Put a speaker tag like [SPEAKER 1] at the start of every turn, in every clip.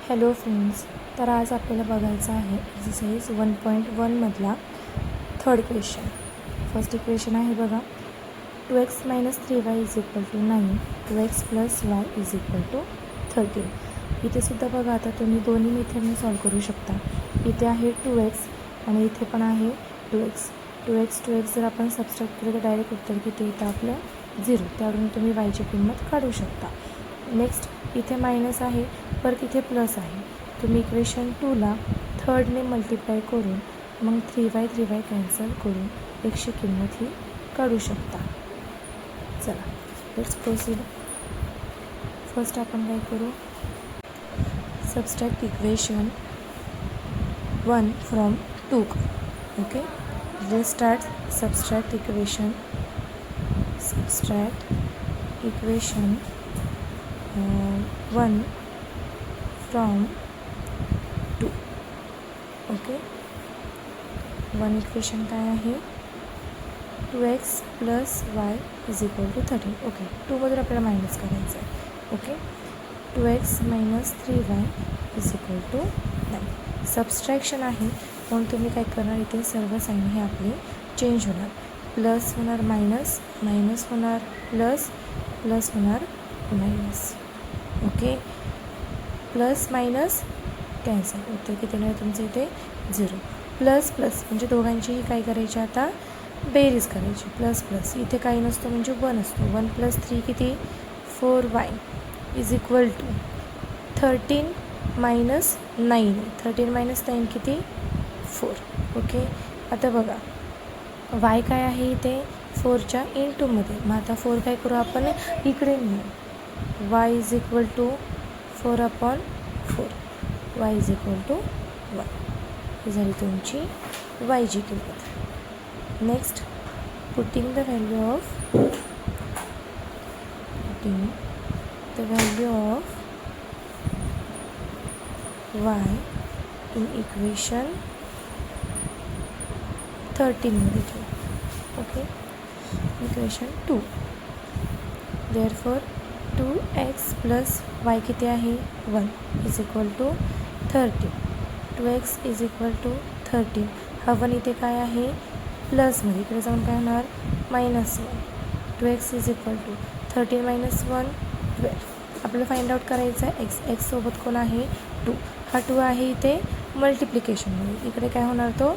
[SPEAKER 1] Hello friends, तर आज आपल्याला बघायचं आहे एक्सरसाइज 1.1 मधला थर्ड क्वेश्चन. फर्स्ट इक्वेशन आहे बघा, 2x - 3y = 9, 2x + y = 13. इथे सुद्धा बघा, आता तुम्ही दोन्ही मेथडने सॉल्व करू शकता. इथे आहे 2x आणि इथे पण आहे 2x. 2x जर आपण सबस्ट्रॅक्ट केलं तर डायरेक्ट उत्तर किती येतं आपलं 0. त्यावरून तुम्ही yची किंमत काढू शकता. नेक्स्ट इथे मायनस आहे, परत इथे प्लस आहे. तुम्ही इक्वेशन 2ला थर्डने मल्टिप्लाय करून मग 3y कॅन्सल करून एकशे किंमत ही काढू शकता. चला लेट्स प्रोसीड. फर्स्ट आपण काय करू, subtract equation 1 from 2. Okay, let's start. Subtract equation 1 from 2. Okay, 1 equation काय आहे, 2x + y = 13. ओके, 2मधून आपल्याला मायनस करायचं आहे. Okay, 2x - 3y = 9. सबस्ट्रॅक्शन आहे म्हणून तुम्ही काय करणार, इथे सर्व साईन हे आपले चेंज होणार. प्लस होणार मायनस, मायनस होणार प्लस, प्लस होणार minus. Okay, plus minus cancel, उत्तर किती येणार तुमचं इथे 0. प्लस प्लस म्हणजे दोघांचीही काय करायची, आता बेरीज करायची. प्लस प्लस इथे काही नसतो म्हणजे 1 असतो. 1 + 3 किती 4y = 13 - 9. 13 - 9 किती 4. ओके, आता बघा y काय आहे इथे 4च्या इंटूमध्ये. मग आता 4 काय करू आपण इकडे नेऊ. y = 4/4, y = 1. ही झाली तुमची yची किंमत. Next, putting the value of y in equation 13 मध्ये ठेवू. Okay, equation 2. Therefore 2x + y किती आहे 1 = 13. 2x = 13. हा 1 इथे काय आहे प्लसमध्ये, इकडे जाऊन काय होणार -1. 2x = 13 - 1 12. आपल्याला फाइंड आउट करायचं आहे x सोबत कोण आहे 2. हा 2 आहे इथे मल्टिप्लिकेशनमध्ये, इकडे काय होणार तो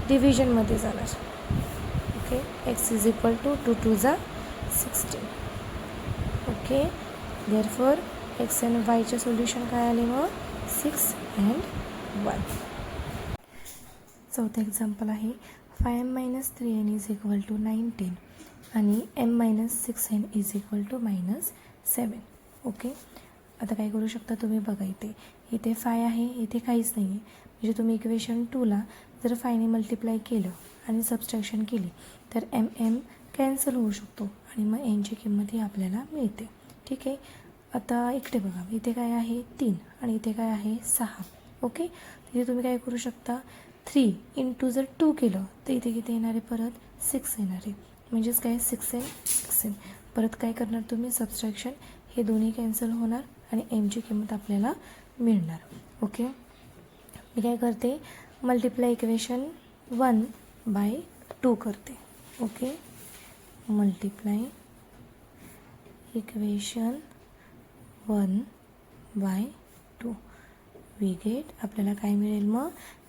[SPEAKER 1] डिव्हिजनमध्ये जाणार. Okay, x = 2 × 2 = 16. Okay, therefore x आणि yचे सोल्युशन काय आले मग 6 and 1. चौथं एक्झाम्पल आहे, 5m - 3n = 19 आणि m - 6n = -7. ओके, आता काय करू शकता तुम्ही बघा, इथे 5 आहे, इथे काहीच नाही आहे. म्हणजे तुम्ही इक्वेशन 2ला जर 5ने मल्टिप्लाय केलं आणि सबस्ट्रॅक्शन केली तर m कॅन्सल होऊ शकतो आणि मग nची किंमत ही आपल्याला मिळते. ठीक आहे, आता इकडे बघा, इथे काय आहे 3 आणि इथे काय आहे 6. ओके, तिथे तुम्ही काय करू शकता, 3 × जर 2 केलं तर इथे किती येणार आहे, परत 6 येणार आहे. म्हणजेच काय 6n. परत काय करणार तुम्ही सबस्ट्रॅक्शन, हे दोन्ही कॅन्सल होणार आणि mची किंमत आपल्याला मिळणार. ओके, मी काय करते, मल्टिप्लाय इक्वेशन 1/2 करते. Okay, multiply equation 1/2 we get, आपल्याला काय मिळेल मग,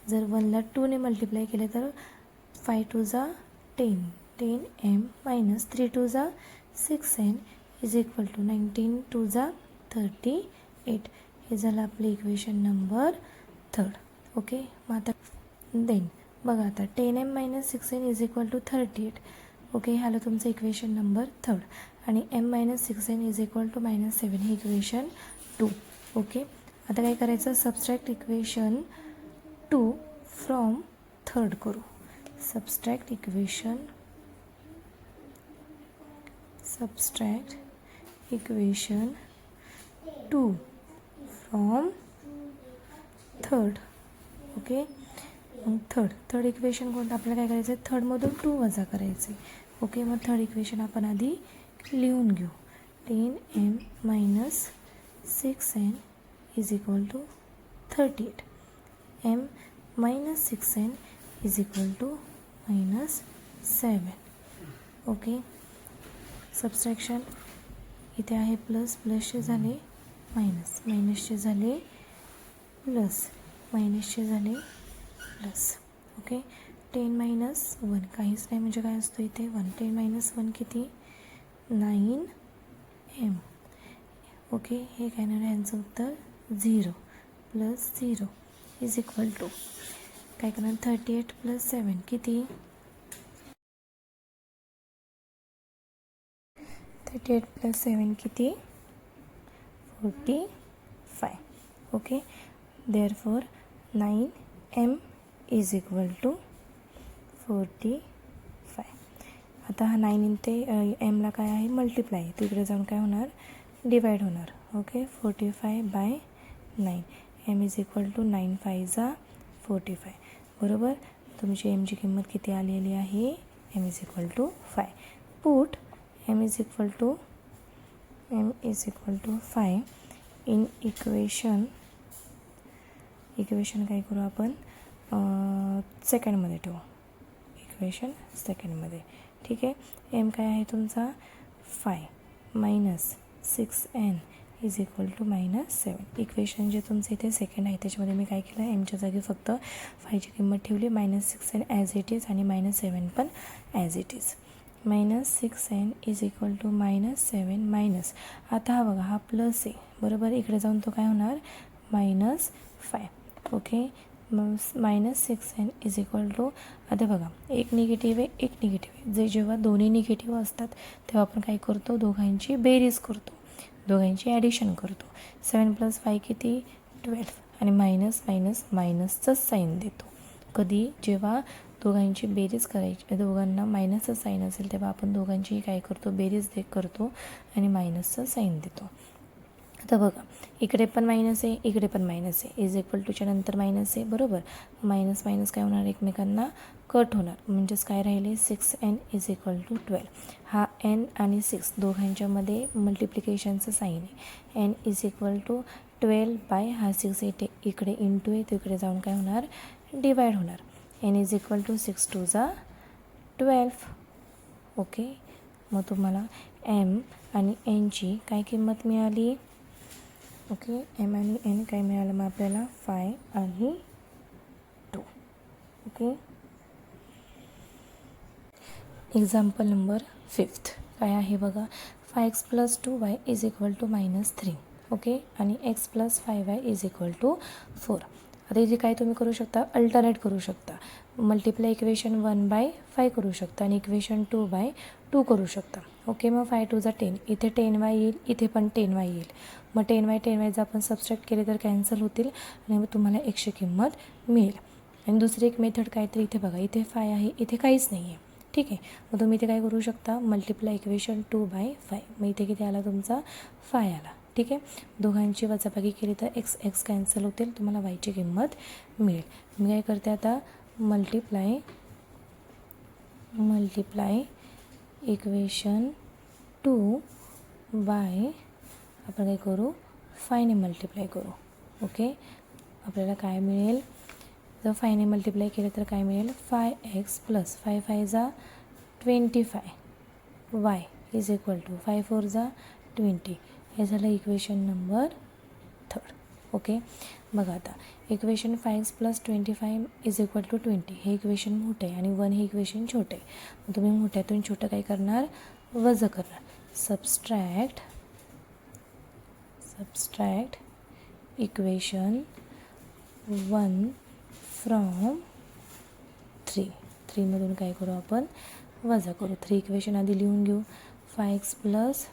[SPEAKER 1] जर 1ला 2ने मल्टिप्लाय केले तर 5 × 2 = 10, 10m - 3 × 2 = 6n = 19 × 2 = 38. हे झालं आपलं इक्वेशन नंबर 3. ओके, मग आता देन बघा, आता 10m - 6n = 38. ओके, ह्याला तुमचं इक्वेशन नंबर 3 आणि m - 6n = -7 हे इक्वेशन 2. ओके, आता काय करायचं, सबस्ट्रॅक्ट इक्वेशन 2 फ्रॉम 3 करू. Subtract equation 2 from 3. ओके, मग थर्ड इक्वेशन कोणतं, आपल्याला काय करायचं आहे, थर्डमधून 2 वजा करायचे. ओके, मग थर्ड इक्वेशन आपण आधी लिहून घेऊ. 10m - 6n = 38. m minus 6n is equal to minus 7. Okay, subtraction इथे आहे प्लस, प्लसचे झाले मायनस, मायनसचे झाले प्लस, मायनसचे झाले प्लस. ओके, 10 मायनस 1 काहीच नाही म्हणजे काय असतो इथे 1. 10 मायनस 1 किती 9m. ओके, हे काय येणार आहे यांचं उत्तर 0 प्लस 0 इज इक्वल टू काय करणार 38 प्लस 7 किती 38 प्लस 7 किती 45. Okay, therefore 9m is equal to 45. आता हा 9 इथे एमला काय आहे मल्टिप्लाय, तिकडे जाऊन काय होणार डिवाइड होणार. Okay, 45 by 9. M is equal to 9 5 जा 45. बरोबर, तुमची एमची किंमत किती आलेली आहे M is equal to 5. Put M is equal to 5 in equation काय करू आपण सेकंडमध्ये ठेवू, इक्वेशन सेकंडमध्ये. ठीक आहे, एम काय आहे तुमचा 5 minus 6n is equal to minus 7. Equation जे तुमचं इथे सेकंड आहे त्याच्यामध्ये मी काय केलं एमच्या जागी फक्त 5ची किंमत ठेवली, minus 6n as it is आणि मायनस 7 पण as it is. Minus 6n is equal to minus 7 minus, आता हा बघा हा प्लस आहे बरोबर, इकडे जाऊन तो काय होणार minus 5. Okay, minus 6n is equal to, आता बघा एक निगेटिव्ह आहे एक निगेटिव्ह आहे, जे जेव्हा दोन्ही निगेटिव्ह असतात तेव्हा आपण काय करतो दोघांची बेरीज करतो, दोघांची ॲडिशन करतो. 7 प्लस 5 किती 12 आणि मायनस मायनस मायनसचंच साईन देतो. कधी जेव्हा दोघांची बेरीज करायची, दोघांना मायनसचं साईन असेल तेव्हा आपण दोघांची काय करतो बेरीज करतो आणि मायनसचं साईन देतो. आता बघा इकडे पण मायनस आहे इकडे पण मायनस आहे, इज इक्वल टूच्या नंतर मायनस आहे बरोबर, मायनस मायनस काय होणार एकमेकांना कट होणार, म्हणजेच काय राहिले 6n इज इक्वल टू 12. हा n आणि 6 दोघांच्यामध्ये मल्टिप्लिकेशनचं साईन आहे, n is equal to 12 by हा 6 इकडे इंटू आहे, तो इकडे जाऊन काय होणार डिवाइड होणार. n इज इक्वल टू 6 2 जा 12. ओके, मग तुम्हाला m आणि nची काय किंमत मिळाली. ओके, एम आणि एन काय मिळालं मग आपल्याला 5 आणि 2. ओके, एक्झाम्पल नंबर 5 काय आहे बघा, 5x plus 2y is equal to minus 3. Okay, आणि x plus 5y is equal to 4. आता इथे काय तुम्ही करू शकता अल्टरनेट करू शकता, मल्टिप्लाय इक्वेशन 1/5 करू शकता आणि इक्वेशन 2/2 करू शकता. ओके, मग 5 2 जा 10, इथे 10y येईल इथे पण 10y येईल, मग 10y जर आपण सबस्ट्रॅक्ट केले तर कॅन्सल होतील आणि मग तुम्हाला 100 किंमत मिळेल. आणि दुसरी एक मेथड काय तर इथे बघा इथे 5 आहे इथे काहीच नाही आहे. ठीक आहे, मग तुम्ही इथे काय करू शकता मल्टिप्लाय इक्वेशन 2/5, मग इथे किती आला तुमचा 5 आला. ठीक आहे, दोघांची वजाबाकी केली तर x कॅन्सल होतील, तुम्हाला yची किंमत मिळेल. मी काय करते आता मल्टिप्लाय इक्वेशन 2 आपण काय करू 5ने मल्टिप्लाय करू. ओके, आपल्याला काय मिळेल जर 5ने मल्टिप्लाय केलं तर काय मिळेल 5x प्लस 5 5 जा 25 y इज इक्वल टू 5 4 जा 20. हे झालं इक्वेशन नंबर 3. ओके, बघा आता equation 5x plus 25 is equal to 20 हे इक्वेशन मोठं आहे आणि 1 हे इक्वेशन छोटं आहे. मग तुम्ही मोठ्यातून छोटं काय करणार वजा करणार. सबस्ट्रॅक्ट इक्वेशन 1 फ्रॉम 3 मधून काय करू आपण वजा करू. 3 इक्वेशन आधी लिहून घेऊ. 5x plus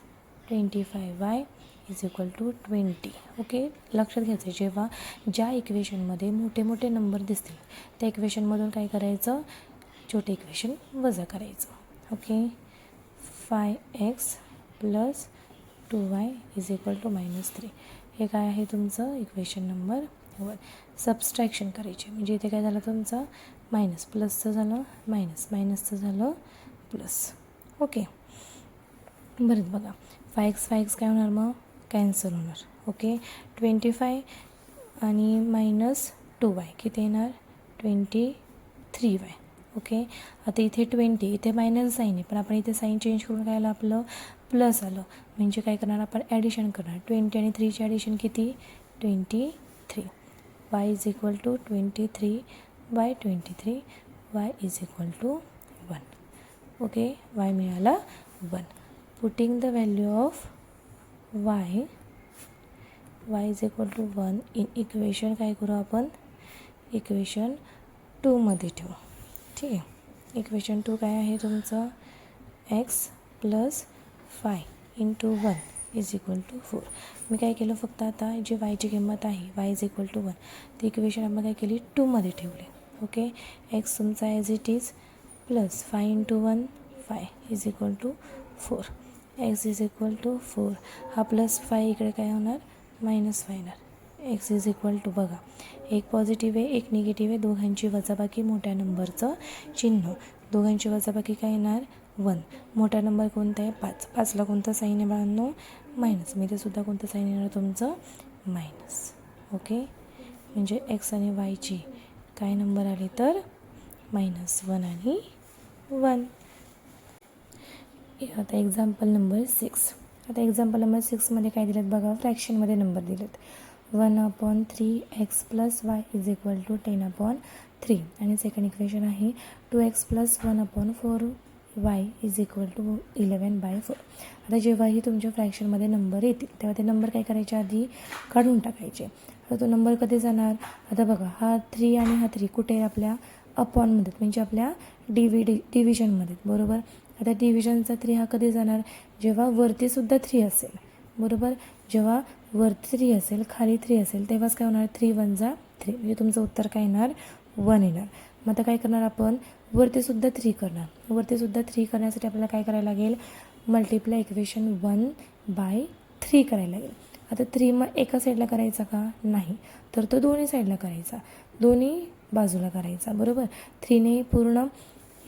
[SPEAKER 1] 25y is equal to 20. Okay, लक्षात घ्यायचं जेव्हा ज्या इक्वेशनमध्ये मोठे मोठे नंबर दिसतील त्या इक्वेशनमधून काय करायचं छोटे इक्वेशन वजा करायचं. Okay, 5x plus 2y is equal to -3 हे काय आहे तुमचं इक्वेशन नंबर 1. सबस्ट्रॅक्शन करायचे म्हणजे इथे काय झालं तुमचं मायनस प्लसचं झालं मायनसचं झालं प्लस. ओके, बरं बघा 5x काय होणार मग कॅन्सल होणार. ओके, 25 आणि मायनस 2y किती येणार 23y. ओके, आता इथे 20, इथे मायनस साईन आहे, पण आपण इथे साईन चेंज करून काय आलं आपलं प्लस आलं. म्हणजे काय करणार आपण ॲडिशन करणार. 20 आणि 3चे ॲडिशन किती 23. y is equal to 23/23. y is equal to 1. Okay, y मिळाला 1. Putting the value of y is equal to 1 in equation काय करू आपण इक्वेशन 2 मध्ये ठेवू. ठीक आहे, इक्वेशन 2 काय आहे तुमचं x plus 5 into 1 is equal to 4. मी काय केलं फक्त आता जी वायची किंमत आहे y इज इक्वल टू 1 ती इक्वेशन आपण काय केली 2 मध्ये ठेवले. ओके, x तुमचा as it is plus 5 into 1 5 is equal to 4. x is equal to 4. हा प्लस 5 इकडे काय होणार मायनस 5 येणार. x इज इक्वल टू बघा एक पॉझिटिव्ह आहे एक निगेटिव्ह आहे, दोघांची वजाबाकी मोठ्या नंबरचं चिन्ह. दोघांची वजाबाकी काय येणार 1. मोठा नंबर कोणता आहे 5. 5ला कोणतं साईन आहे बाळांनो मायनस. मग इथे सुद्धा कोणतं साईन येणार तुमचं मायनस. ओके, म्हणजे x आणि yची काय नंबर आले तर -1 आणि 1. आता एक्झाम्पल नंबर 6. आता एक्झाम्पल नंबर 6मध्ये काय दिलेत बघा फ्रॅक्शनमध्ये नंबर दिलेत. 1/3x + y is equal to 10/3. आणि सेकंड इक्वेशन आहे 2x + 1/4y is equal to 11/4. आता जेव्हाही तुमच्या फ्रॅक्शनमध्ये नंबर येतील तेव्हा ते नंबर काय करायचे आधी काढून टाकायचे. आता तो नंबर कधी जाणार आता बघा हा 3 आणि हा 3 कुठे आपल्या अपॉनमध्ये म्हणजे आपल्या डिव्हिजनमध्ये बरोबर. आता डिव्हिजनचा 3 हा कधी जाणार जेव्हा वरतीसुद्धा 3 असेल बरोबर. जेव्हा वरती 3 असेल खाली 3 असेल तेव्हाच काय होणार 3 × 1 = 3 म्हणजे तुमचं उत्तर काय येणार 1 येणार. मग आता काय करणार आपण वरतीसुद्धा 3 करणार. वरतीसुद्धा 3 करण्यासाठी आपल्याला काय करायला लागेल मल्टिप्लाय इक्वेशन 1/3 करायला लागेल. आता 3 मग एका साईडला करायचा का नाही तर तो दोन्ही साईडला करायचा, दोन्ही बाजूला करायचा बरोबर. 3ने पूर्ण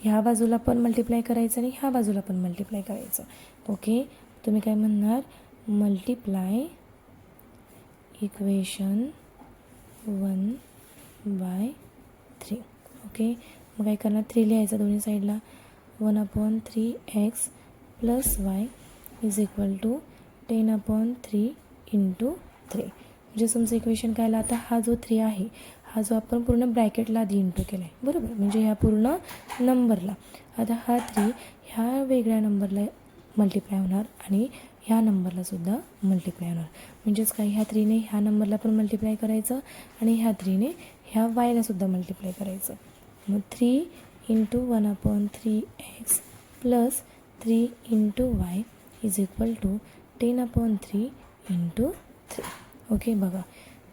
[SPEAKER 1] ह्या बाजूला पण मल्टिप्लाय करायचं आणि ह्या बाजूला पण मल्टिप्लाय करायचं. ओके, तुम्ही काय म्हणणार मल्टिप्लाय इक्वेशन 1/3. ओके, मग काय करणार 3 लिहायचं दोन्ही साईडला. 1/3x + y is equal to 10/3 × 3. म्हणजे तुमचं इक्वेशन काय आलं आता हा जो 3 आहे हा जो आपण पूर्ण ब्रॅकेटला आधी इंटू केला आहे बरोबर म्हणजे ह्या पूर्ण नंबरला. आता हा 3 ह्या वेगळ्या नंबरला मल्टिप्लाय होणार आणि ह्या नंबरलासुद्धा मल्टिप्लाय होणार. म्हणजेच काय ह्या 3ने ह्या नंबरला पण मल्टिप्लाय करायचं आणि ह्या 3ने ह्या वायलासुद्धा मल्टिप्लाय करायचं. मग 3 × 1/3x + 3 × y is equal to 10/3 × 3. Okay, बघा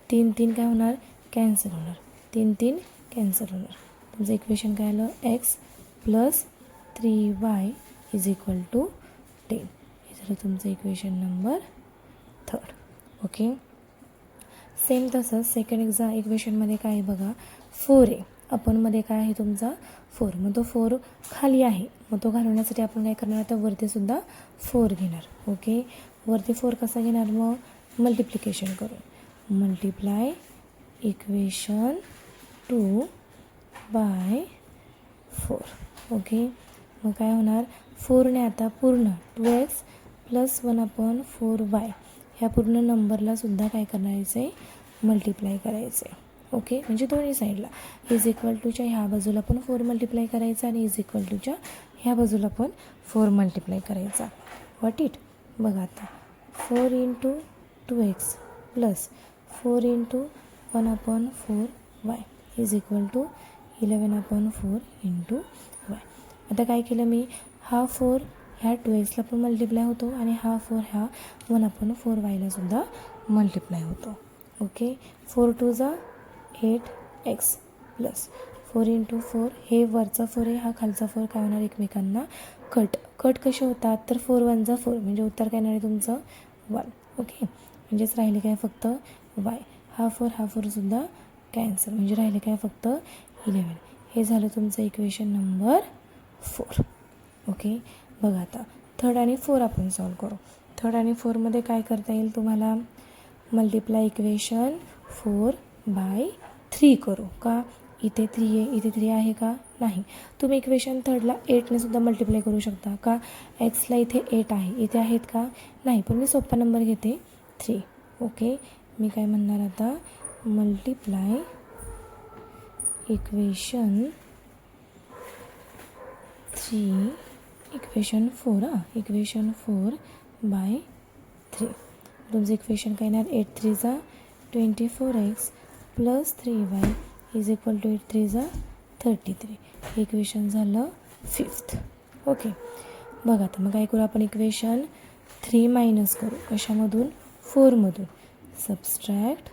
[SPEAKER 1] 3 3 काय होणार कॅन्सल होणार. 3 3 कॅन्सल होणार. तुमचं इक्वेशन काय आलं x + 3y is equal to 10. हे झालं तुमचं इक्वेशन नंबर 3. ओके, सेम तसंच सेकंड इक्वेशनमध्ये काय आहे बघा 4 आहे. अपॉनमध्ये काय आहे तुमचा 4. मग तो 4 खाली आहे मग तो घालवण्यासाठी आपण काय करणार आता वरतीसुद्धा 4 घेणार. ओके, वरती 4 कसा घेणार मग मल्टिप्लिकेशन करून मल्टिप्लाय इक्वेशन 2/4. ओके, मग काय होणार 4ने आता पूर्ण 2x + 1/4y ह्या पूर्ण नंबरलासुद्धा काय करायचं आहे मल्टिप्लाय करायचं आहे. ओके, म्हणजे दोन्ही साईडला इज इक्वल टूच्या ह्या बाजूला पण 4 मल्टिप्लाय करायचा आणि इज इक्वल टूच्या ह्या बाजूला पण 4 मल्टिप्लाय करायचा. व्हॉट इट बघा आता 4 × 2x + 4 × 1/4y is equal to 11/4 × y. आता काय केलं मी हा 4 ह्या 2xला पण मल्टिप्लाय होतो आणि हा 4 ह्या 1/4yलासुद्धा मल्टिप्लाय होतो. ओके, 4 × 2 = 8x + 4 × 4 हे वरचा 4 आहे हा खालचा 4 काय होणार एकमेकांना कट कसे होतात तर 4 × 1 = 4 म्हणजे उत्तर काय येणार आहे तुमचं 1. ओके, म्हणजेच राहिले काय फक्त y. हा 4 सुद्धा कॅन्सल म्हणजे राहिले काय फक्त 11. हे झालं तुमचं इक्वेशन नंबर 4. ओके, बघा आता 3rd आणि 4 आपण सॉल्व करू. 3rd आणि 4मध्ये काय करता येईल तुम्हाला मल्टिप्लाय इक्वेशन 4 बाय 3 करू का? इथे 3 आहे, इथे 3 आहे का? नाही. तुम्ही इक्वेशन थर्डला 8ने सुद्धा मल्टिप्लाय करू शकता का? एक्सला इथे 8 आहे, इथे आहेत का? नाही. पण मी सोपा नंबर घेते 3. ओके, मी काय म्हणणार आता, multiply equation 3 equation 4 equation 4 by 3. तुमचं इक्वेशन काय येणार? 8 3 जा 24x plus 3y is equal to 8 3 जा 33. हे इक्वेशन झालं 5th. ओके, बघा आता मग काय करू आपण, इक्वेशन 3 मायनस करू कशामधून? 4मधून. Subtract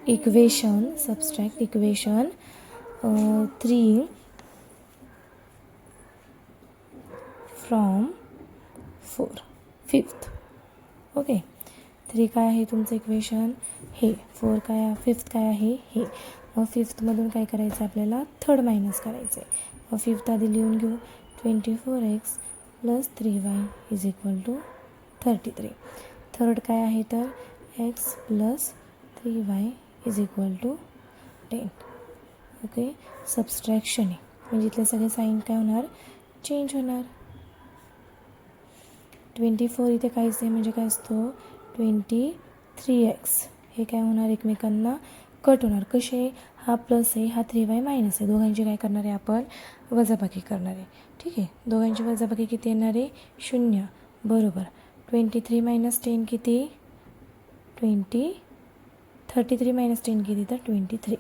[SPEAKER 1] equation 3 from 4 5th. Okay, 3 काय आहे तुमचं इक्वेशन? हे. 4 काय आहे? 5th काय आहे? हे. मग 5thमधून काय करायचं आपल्याला? थर्ड मायनस करायचं आहे. मग 5th आधी लिहून घेऊ. 24x plus 3y is equal to 33. Third काय आहे तर x plus 3y is equal to 10. Okay, subtraction आहे म्हणजे इथले सगळे साईन काय होणार? चेंज होणार. 24 इथे काहीच नाही म्हणजे काय असतो? 23x. हे काय होणार? एकमेकांना कट होणार. कसे? हा प्लस आहे, हा 3y मायनस आहे. दोघांची काय करणार आहे आपण? वजाबाकी करणार आहे. ठीक आहे, दोघांची वजाबाकी किती येणार आहे? 0. बरोबर. 23 मायनस 10 किती? 33 मायनस 10 किती? तर 23.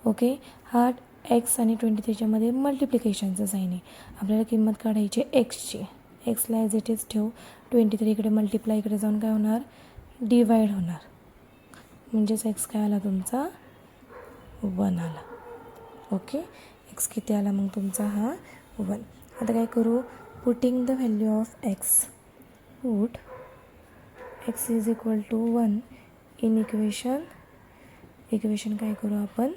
[SPEAKER 1] ओके, हा एक्स आणि 23च्यामध्ये मल्टिप्लिकेशनचं साईन आहे. आपल्याला किंमत काढायची एक्सची. एक्सला ॲज इट इज ठेवू. 23 इकडे मल्टिप्लाय, इकडे जाऊन काय होणार? डिवाइड होणार. म्हणजेच एक्स काय आला तुमचा? 1 आला. ओके, एक्स किती आला मग तुमचा? हा 1. आता काय करू? Putting the value of X. Put X is equal to 1 in equation काय करू आपण?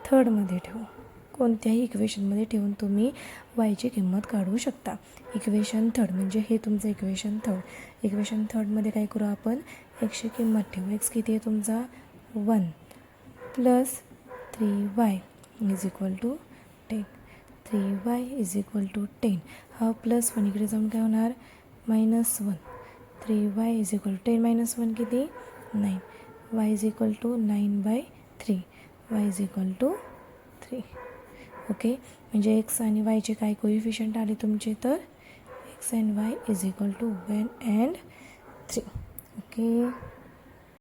[SPEAKER 1] थर्डमध्ये ठेवू. कोणत्याही इक्वेशनमध्ये ठेवून तुम्ही वायची किंमत काढू शकता. इक्वेशन थर्ड म्हणजे हे तुमचं इक्वेशन थर्ड. इक्वेशन थर्डमध्ये काय करू आपण? एक्सची किंमत ठेवू. एक्स किती आहे तुमचा? 1 plus 3y is equal to 10. 3y is equal to 10. हा प्लस 1 इकडे जाऊन काय होणार? -1. 3y is equal to 10 minus 1 किती? 9. y is equal to 9/3. y is equal to 3. Okay, म्हणजे एक्स आणि वायचे काय कोइफिशियंट आले तुमचे? तर X and Y is equal to 1 and 3. Okay.